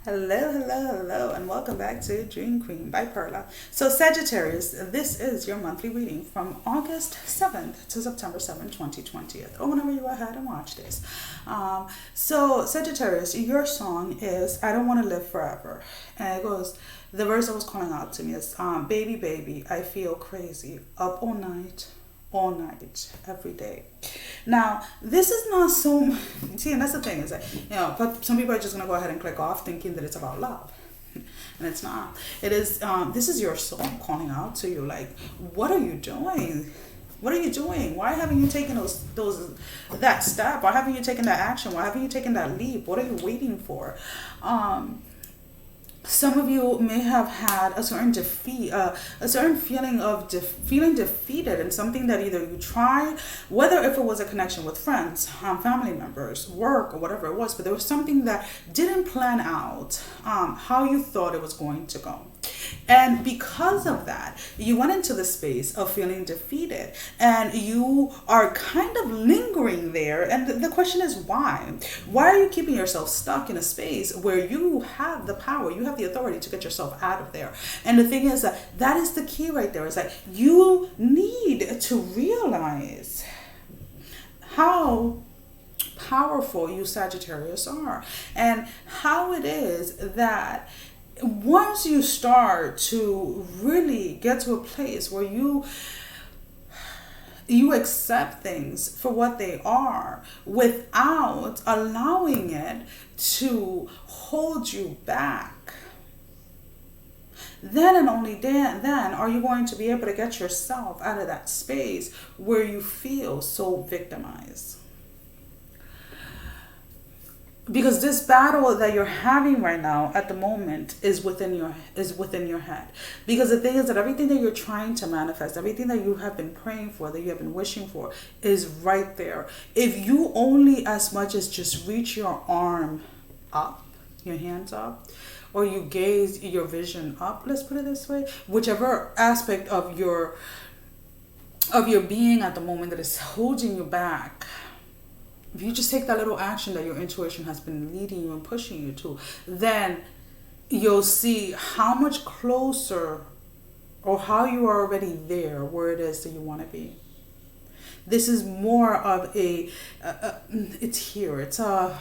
Hello, hello, hello, and welcome back to Dream Queen by Perla. So, Sagittarius, this is your monthly reading from August 7th to September 7th, 2020, or whenever you go ahead and watch this. So, Sagittarius, your song is I Don't Want to Live Forever. And it goes, the verse that was calling out to me is, baby, baby, I feel crazy, up all night, every day. Now, this is not so. See, and that's the thing is that but some people are just gonna go ahead and click off, thinking that it's about love, and it's not. It is. This is your soul calling out to you. Like, what are you doing? What are you doing? Why haven't you taken that step? Why haven't you taken that action? Why haven't you taken that leap? What are you waiting for? Some of you may have had a certain defeat, a certain feeling of feeling defeated in something that either you tried, whether if it was a connection with friends, family members, work, or whatever it was, but there was something that didn't plan out how you thought it was going to go. And because of that, you went into the space of feeling defeated and you are kind of lingering there. And the question is why? Why are you keeping yourself stuck in a space where you have the power, you have the authority to get yourself out of there? And the thing is that is the key right there, is that you need to realize how powerful you Sagittarius are, and how it is that once you start to really get to a place where you accept things for what they are without allowing it to hold you back, then and only then are you going to be able to get yourself out of that space where you feel so victimized. Because this battle that you're having right now at the moment is within your head. Because the thing is that everything that you're trying to manifest, everything that you have been praying for, that you have been wishing for, is right there. If you only as much as just reach your arm up, your hands up, or you gaze your vision up, let's put it this way, whichever aspect of your being at the moment that is holding you back, if you just take that little action that your intuition has been leading you and pushing you to, then you'll see how much closer, or how you are already there where it is that you want to be. This is more of it's here. It's a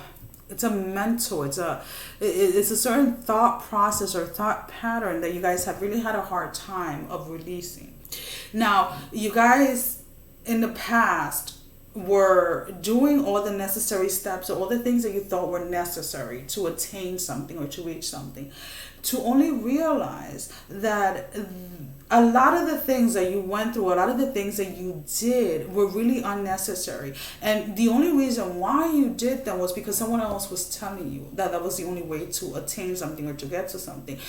mental, it's a certain thought process or thought pattern that you guys have really had a hard time of releasing. Now, you guys in the past were doing all the necessary steps, or all the things that you thought were necessary to attain something or to reach something, to only realize that a lot of the things that you went through, a lot of the things that you did were really unnecessary. And the only reason why you did them was because someone else was telling you that that was the only way to attain something or to get to something.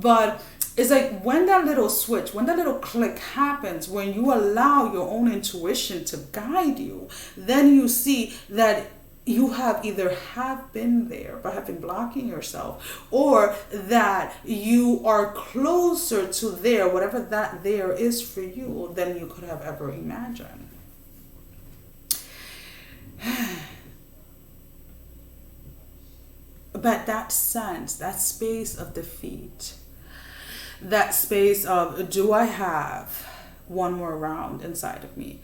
But it's like when that little switch, when that little click happens, when you allow your own intuition to guide you, then you see that you have either have been there but have been blocking yourself, or that you are closer to there, whatever that there is for you, than you could have ever imagined. But that sense, that space of defeat, that space of, do I have one more round inside of me?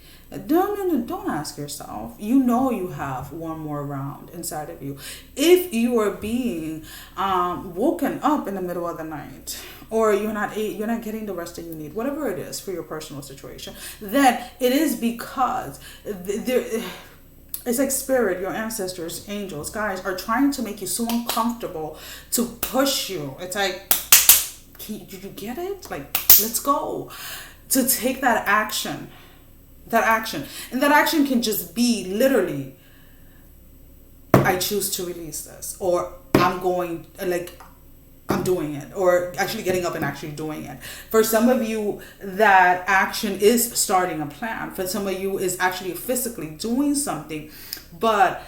No, don't ask yourself. You know you have one more round inside of you. If you are being woken up in the middle of the night, or you're not getting the rest that you need, whatever it is for your personal situation, then it is because it's like spirit, your ancestors, angels, guys are trying to make you so uncomfortable, to push you. It's like, did you get it? Like, let's go. To take that action. And that action can just be literally, I choose to release this, or I'm doing it, or actually getting up and actually doing it. For some of you, that action is starting a plan. For some of you, is actually physically doing something, but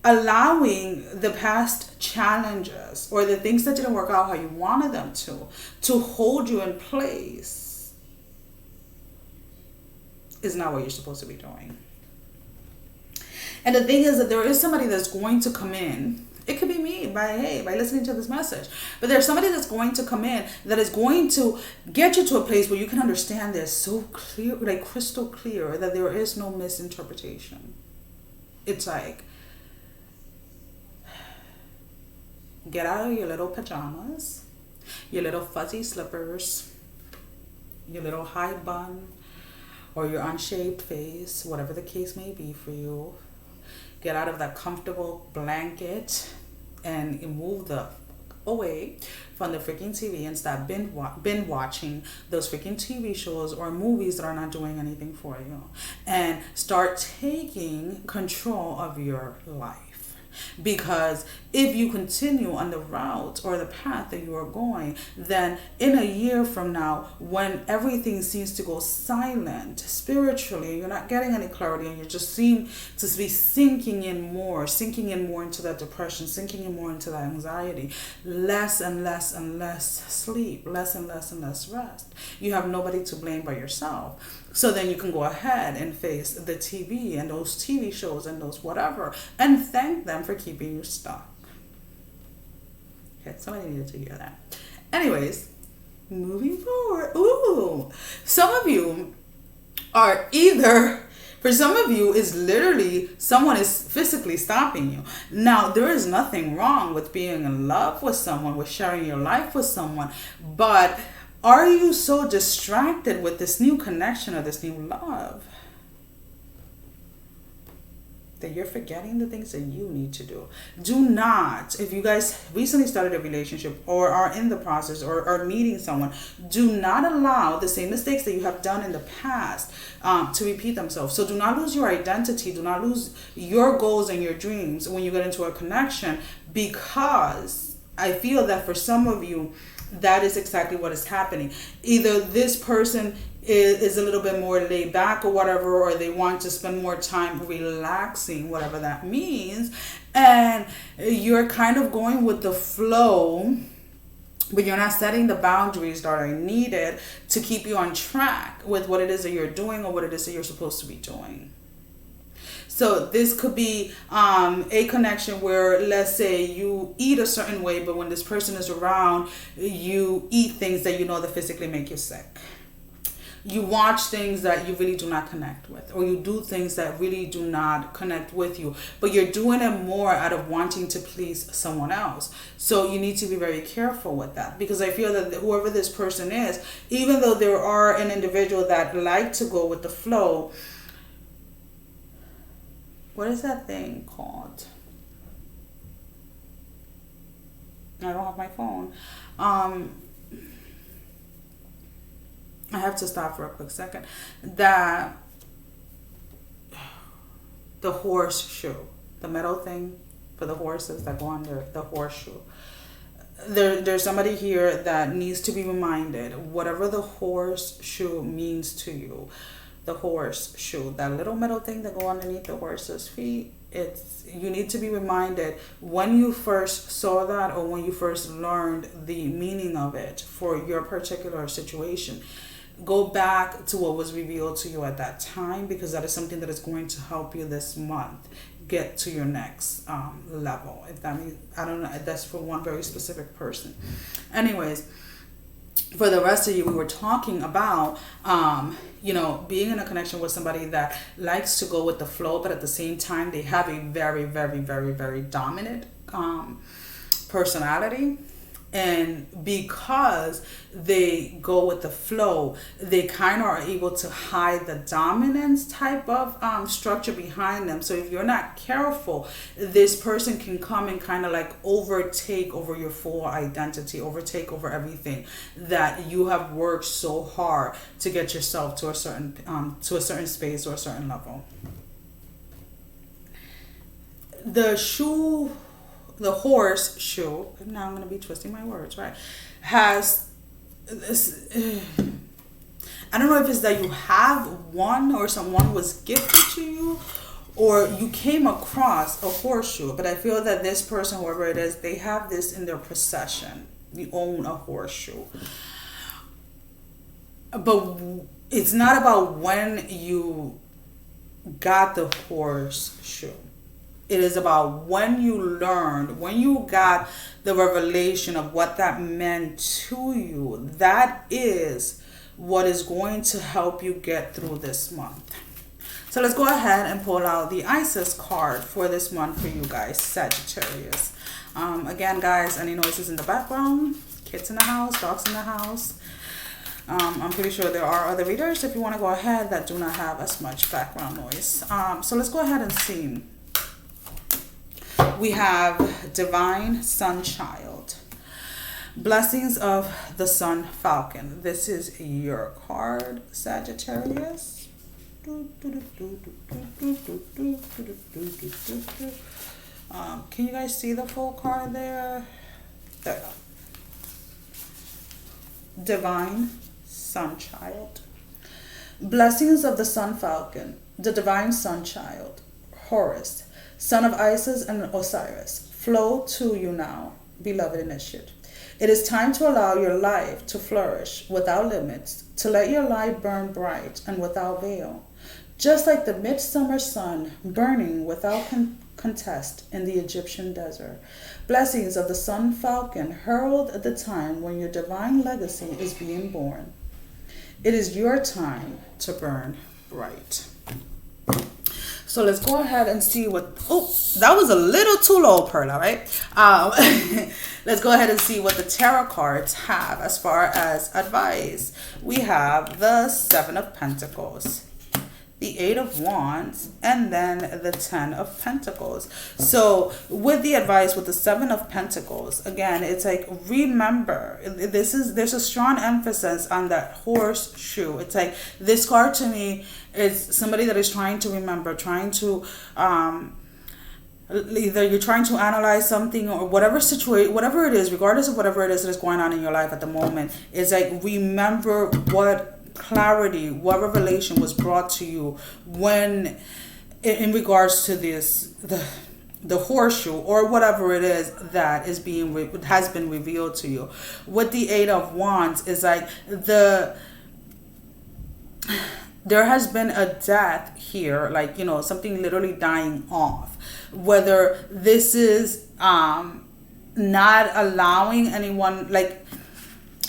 allowing the past challenges or the things that didn't work out how you wanted them to hold you in place is not what you're supposed to be doing. And the thing is that there is somebody that's going to come in. It could be me. by listening to this message. But there's somebody that's going to come in that is going to get you to a place where you can understand this so clear, like crystal clear, that there is no misinterpretation. It's like, get out of your little pajamas, your little fuzzy slippers, your little high bun, or your unshaved face, whatever the case may be for you. Get out of that comfortable blanket and move the away from the freaking TV and start binge watching those freaking TV shows or movies that are not doing anything for you. And start taking control of your life. Because if you continue on the route or the path that you are going, then in a year from now, when everything seems to go silent spiritually, you're not getting any clarity, and you just seem to be sinking in more into that depression, sinking in more into that anxiety, less and less and less sleep, less and less and less rest. You have nobody to blame but yourself. So then you can go ahead and face the TV and those TV shows and those whatever, and thank them for keeping you stuck. Okay, somebody needed to hear that. Anyways, moving forward. Ooh, some of you are either, for some of you, is literally someone is physically stopping you. Now, there is nothing wrong with being in love with someone, with sharing your life with someone, but are you so distracted with this new connection or this new love that you're forgetting the things that you need to do? Do not, if you guys recently started a relationship or are in the process or are meeting someone, do not allow the same mistakes that you have done in the past to repeat themselves. So do not lose your identity. Do not lose your goals and your dreams when you get into a connection, because I feel that for some of you, that is exactly what is happening. Either this person is a little bit more laid back or whatever, or they want to spend more time relaxing, whatever that means, and you're kind of going with the flow, but you're not setting the boundaries that are needed to keep you on track with what it is that you're doing or what it is that you're supposed to be doing. So this could be a connection where, let's say, you eat a certain way, but when this person is around, you eat things that you know that physically make you sick. You watch things that you really do not connect with, or you do things that really do not connect with you, but you're doing it more out of wanting to please someone else. So you need to be very careful with that, because I feel that whoever this person is, even though there are an individual that like to go with the flow, what is that thing called? I don't have my phone. I have to stop for a quick second. The horseshoe, the metal thing for the horses that go under the horseshoe. There's somebody here that needs to be reminded, whatever the horseshoe means to you, the horseshoe, that little metal thing that go underneath the horse's feet, you need to be reminded when you first saw that, or when you first learned the meaning of it for your particular situation. Go back to what was revealed to you at that time, because that is something that is going to help you this month get to your next level. If that means, I don't know, that's for one very specific person. Anyways, for the rest of you, we were talking about, being in a connection with somebody that likes to go with the flow, but at the same time, they have a very, very, very, very dominant personality. And because they go with the flow, they kind of are able to hide the dominance type of structure behind them. So if you're not careful, this person can come and kind of like overtake over your full identity, overtake over everything that you have worked so hard to get yourself to a certain space or a certain level. The horseshoe, now I'm going to be twisting my words, right, has this, I don't know if it's that you have one or someone was gifted to you, or you came across a horseshoe, but I feel that this person, whoever it is, they have this in their possession. You own a horseshoe. But it's not about when you got the horseshoe. It is about when you learned, when you got the revelation of what that meant to you. That is what is going to help you get through this month. So let's go ahead and pull out the Isis card for this month for you guys, Sagittarius. Again, guys, any noises in the background, kids in the house, dogs in the house. I'm pretty sure there are other readers, if you want to go ahead, that do not have as much background noise. So let's go ahead and see. We have Divine Sun Child. Blessings of the Sun Falcon. This is your card, Sagittarius. Can you guys see the full card there? There you go. Divine Sun Child. Blessings of the Sun Falcon, the Divine Sun Child, Horus, son of Isis and Osiris, flow to you now, beloved initiate. It is time to allow your life to flourish without limits, to let your light burn bright and without veil, just like the midsummer sun burning without contest in the Egyptian desert. Blessings of the Sun Falcon herald at the time when your divine legacy is being born. It is your time to burn bright. So let's go ahead and see what, oh, that was a little too low, Perla, right? Let's go ahead and see what the tarot cards have as far as advice. We have the Seven of Pentacles, the Eight of Wands, and then the Ten of Pentacles. So with the advice with the Seven of Pentacles, again, it's like, remember, there's a strong emphasis on that horseshoe. It's like, this card to me is somebody that is trying to remember, trying to, either you're trying to analyze something or whatever situation, whatever it is, regardless of whatever it is that is going on in your life at the moment, is like, remember what clarity, what revelation was brought to you when in regards to this, the horseshoe or whatever it is that is has been revealed to you. With the Eight of Wands is like, there has been a death here, like, you know, something literally dying off. Whether this is not allowing anyone, like,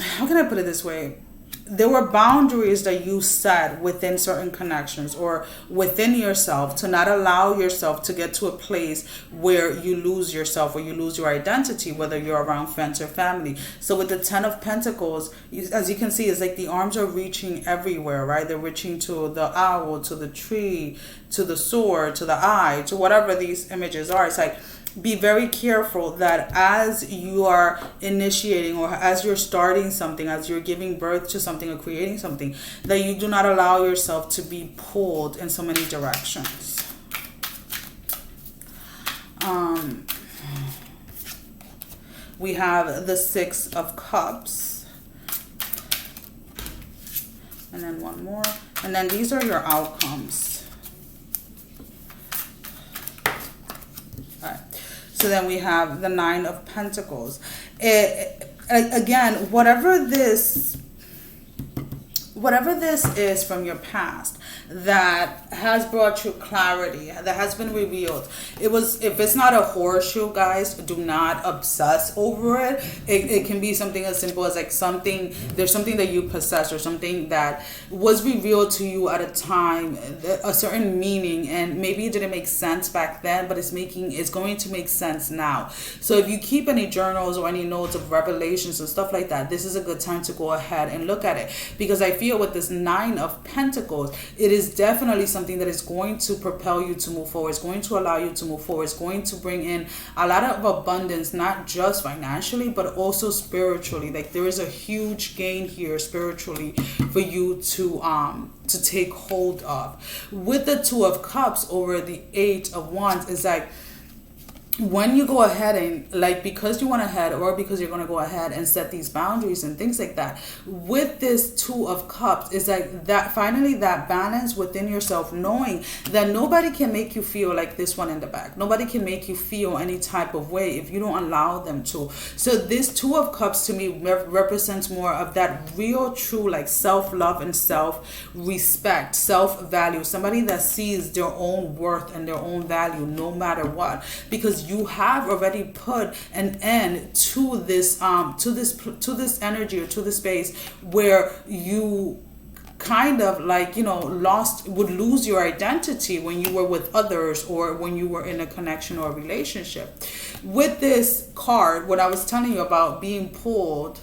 how can I put it this way? There were boundaries that you set within certain connections or within yourself to not allow yourself to get to a place where you lose yourself or you lose your identity, whether you're around friends or family. So with the Ten of Pentacles, as you can see, it's like the arms are reaching everywhere, right? They're reaching to the owl, to the tree, to the sword, to the eye, to whatever these images are. It's like, be very careful that as you are initiating or as you're starting something, as you're giving birth to something or creating something, that you do not allow yourself to be pulled in so many directions. We have the Six of Cups. And then one more. And then these are your outcomes. So then we have the Nine of Pentacles. Again, whatever this is from your past that has brought you clarity, that has been revealed. If it's not a horseshoe, guys, do not obsess over it. It can be something as simple as like there's something that you possess or something that was revealed to you at a time, a certain meaning, and maybe it didn't make sense back then, but it's going to make sense now. So if you keep any journals or any notes of revelations and stuff like that, this is a good time to go ahead and look at it, because I feel with this Nine of Pentacles, it is definitely something that is going to propel you to move forward. It's going to allow you to move forward. It's going to bring in a lot of abundance, not just financially, but also spiritually. Like, there is a huge gain here spiritually for you to take hold of. With the Two of Cups over the Eight of Wands, is like, when you go ahead and like, because you went ahead or because you're going to go ahead and set these boundaries and things like that, with this Two of Cups, is like that finally that balance within yourself, knowing that nobody can make you feel like this one in the back. Nobody can make you feel any type of way if you don't allow them to. So this Two of Cups to me represents more of that real true like self-love and self-respect, self-value, somebody that sees their own worth and their own value no matter what, because you have already put an end to this to this energy or to this space where you kind of like, you know, would lose your identity when you were with others or when you were in a connection or a relationship. With this card, what I was telling you about being pulled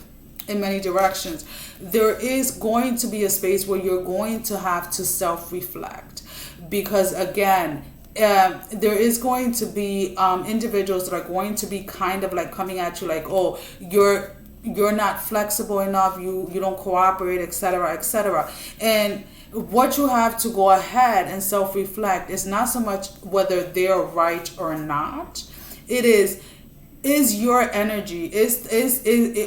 in many directions, there is going to be a space where you're going to have to self-reflect, because again, there is going to be individuals that are going to be kind of like coming at you like, oh, you're not flexible enough, you don't cooperate, etc., etc. And what you have to go ahead and self-reflect is not so much whether they're right or not. It is your energy,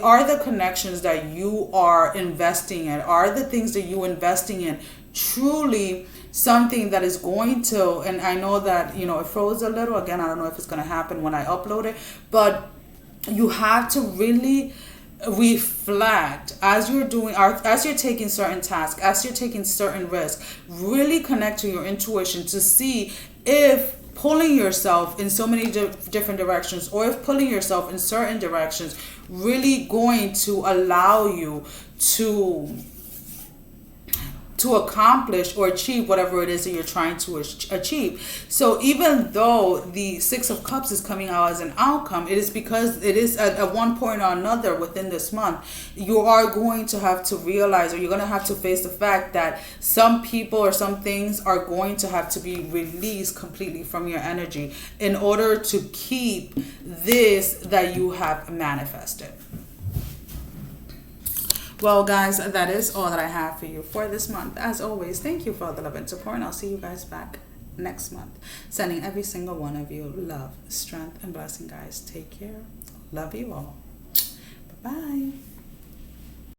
are the connections that you are investing in, are the things that you're investing in truly something that is going to, and I know that, you know, it froze a little again, I don't know if it's going to happen when I upload it, but you have to really reflect as you're doing, as you're taking certain tasks, as you're taking certain risks. Really connect to your intuition to see if pulling yourself in so many different directions, or if pulling yourself in certain directions really going to allow you to accomplish or achieve whatever it is that you're trying to achieve. So even though the Six of Cups is coming out as an outcome, it is because it is at one point or another within this month, you are going to have to realize, or you're going to have to face the fact that some people or some things are going to have to be released completely from your energy in order to keep this that you have manifested. Well, guys, that is all that I have for you for this month. As always, thank you for all the love and support, and I'll see you guys back next month. Sending every single one of you love, strength, and blessing, guys. Take care. Love you all. Bye-bye.